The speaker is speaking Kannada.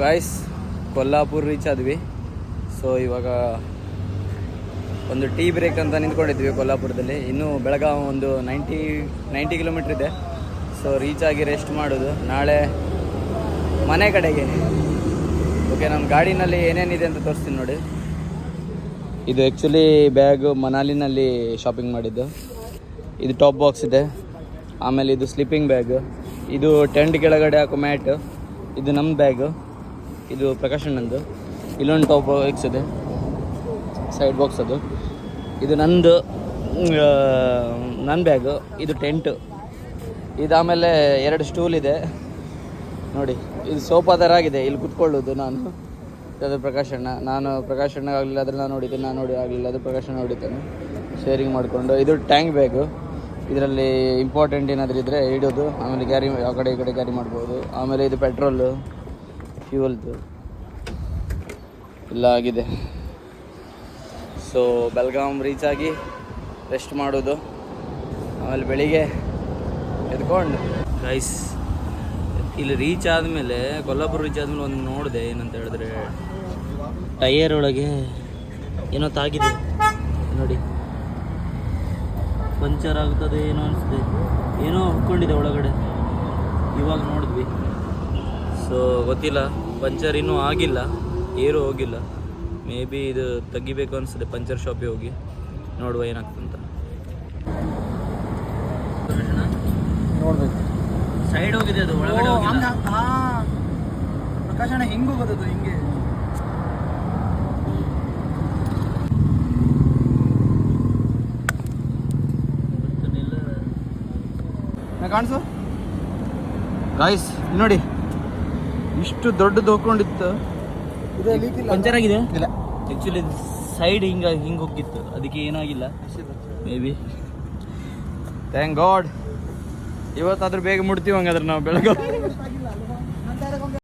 ಗಾಯ್ಸ್, ಕೊಲ್ಲಾಪುರ ರೀಚ್ ಆದ್ವಿ. ಸೊ ಇವಾಗ ಒಂದು ಟೀ ಬ್ರೇಕ್ ಅಂತ ನಿಂತ್ಕೊಂಡಿದ್ವಿ ಕೊಲ್ಲಾಪುರದಲ್ಲಿ. ಇನ್ನೂ ಬೆಳಗಾವಿ ಒಂದು 90 ಕಿಲೋಮೀಟ್ರ್ ಇದೆ. ಸೊ ರೀಚ್ ಆಗಿ ರೆಸ್ಟ್ ಮಾಡೋದು, ನಾಳೆ ಮನೆ ಕಡೆಗೆ. ಓಕೆ, ನಮ್ಮ ಗಾಡಿನಲ್ಲಿ ಏನೇನಿದೆ ಅಂತ ತೋರಿಸ್ತೀನಿ ನೋಡಿ. ಇದು ಆ್ಯಕ್ಚುಲಿ ಬ್ಯಾಗು ಮನಾಲಿನಲ್ಲಿ ಶಾಪಿಂಗ್ ಮಾಡಿದ್ದು. ಇದು ಟಾಪ್ ಬಾಕ್ಸ್ ಇದೆ. ಆಮೇಲೆ ಇದು ಸ್ಲೀಪಿಂಗ್ ಬ್ಯಾಗ್, ಇದು ಟೆಂಟ್ ಕೆಳಗಡೆ ಹಾಕೋ ಮ್ಯಾಟ್, ಇದು ನಮ್ಮ ಬ್ಯಾಗು, ಇದು ಪ್ರಕಾಶಣ್ಣಂದು. ಇಲ್ಲೊಂದು ಟಾಪ್ ಬಾಕ್ಸ್ ಇದೆ, ಸೈಡ್ ಬಾಕ್ಸ್ ಅದು. ಇದು ನನ್ನ ಬ್ಯಾಗು, ಇದು ಟೆಂಟು. ಇದು ಆಮೇಲೆ 2 ಸ್ಟೂಲ್ ಇದೆ ನೋಡಿ. ಇದು ಸೋಫಾ ಥರ ಆಗಿದೆ, ಇಲ್ಲಿ ಕುತ್ಕೊಳ್ಳೋದು ನಾನು. ಅದು ಪ್ರಕಾಶಣ್ಣ, ನಾನು ಪ್ರಕಾಶಣ್ಣ ಆಗಲಿಲ್ಲ ಆದರೆ ನಾನು ಹೊಡಿತೀನಿ, ನಾನು ಆಗಲಿಲ್ಲ ಅದು ಪ್ರಕಾಶಣ್ಣ ಹೊಡಿತಾನೆ. ಶೇರಿಂಗ್ ಮಾಡಿಕೊಂಡು. ಇದು ಟ್ಯಾಂಕ್ ಬ್ಯಾಗು, ಇದರಲ್ಲಿ ಇಂಪಾರ್ಟೆಂಟ್ ಏನಾದರೂ ಇದ್ದರೆ ಇಡೋದು, ಆಮೇಲೆ ಕ್ಯಾರಿ ಆ ಕಡೆ ಈ ಕಡೆ ಕ್ಯಾರಿ ಮಾಡ್ಬೋದು. ಆಮೇಲೆ ಇದು ಪೆಟ್ರೋಲು, ಫ್ಯೂಯಲ್ದು ಎಲ್ಲ ಆಗಿದೆ. ಸೊ ಬೆಲ್ಗಾಮ್ ರೀಚ್ ಆಗಿ ರೆಸ್ಟ್ ಮಾಡೋದು, ಆಮೇಲೆ ಬೆಳಿಗ್ಗೆ ಎದ್ಕೊಂಡು ಗೈಸ್ ಇಲ್ಲಿ ರೀಚ್ ಆದಮೇಲೆ, ಕೊಲ್ಲಾಪುರ ರೀಚ್ ಆದಮೇಲೆ ಒಂದು ನೋಡಿದೆ. ಏನಂತ ಹೇಳಿದ್ರೆ ಟೈಯರ್ ಒಳಗೆ ಏನೋ ತಾಗಿದೆ ನೋಡಿ, ಪಂಚರ್ ಆಗ್ತದೆ ಏನೋ ಅನಿಸ್ದೆ, ಏನೋ ಹುಡ್ಕೊಂಡಿದೆ ಒಳಗಡೆ. ಇವಾಗ ನೋಡಿದ್ವಿ. ಸೊ ಗೊತ್ತಿಲ್ಲ, ಪಂಚರ್ ಇನ್ನೂ ಆಗಿಲ್ಲ, ಏರು ಹೋಗಿಲ್ಲ. ಮೇ ಬಿ ಇದು ತೆಗಿಬೇಕು ಅನಿಸ್ತದೆ, ಪಂಚರ್ ಶಾಪಿಗೆ ಹೋಗಿ ನೋಡುವ ಏನಾಗ್ತಂತ. ನೋಡ್ಬೇಕು. ಸೈಡ್ ಹೋಗಿದೆ ಅದು, ಒಳಗಡೆ ಹೋಗಿಲ್ಲ. ಪ್ರಕಾಶಣ್ಣ ಹಿಂಗೆ ಹೋಗೋದು, ಹಿಂಗೆ ಕಾಣಿಸು ಗಾಯ್ಸ್. ನೋಡಿ ಇಷ್ಟು ದೊಡ್ಡದು ಹೋಗ್ಕೊಂಡಿತ್ತು, ಪಂಚರ್ ಆಗಿದೆ. ಇಲ್ಲ, ಆ್ಯಕ್ಚುಲಿ ಸೈಡ್ ಹಿಂಗೆ ಹೋಗಿತ್ತು, ಅದಕ್ಕೆ ಏನಾಗಿಲ್ಲ. Maybe thank God. ಇವತ್ತಾದ್ರೂ ಬೇಗ ಮುಟ್ತೀವಿ ಹಂಗಾದ್ರೆ ನಾವು ಬೆಳಗ್ಗೆ.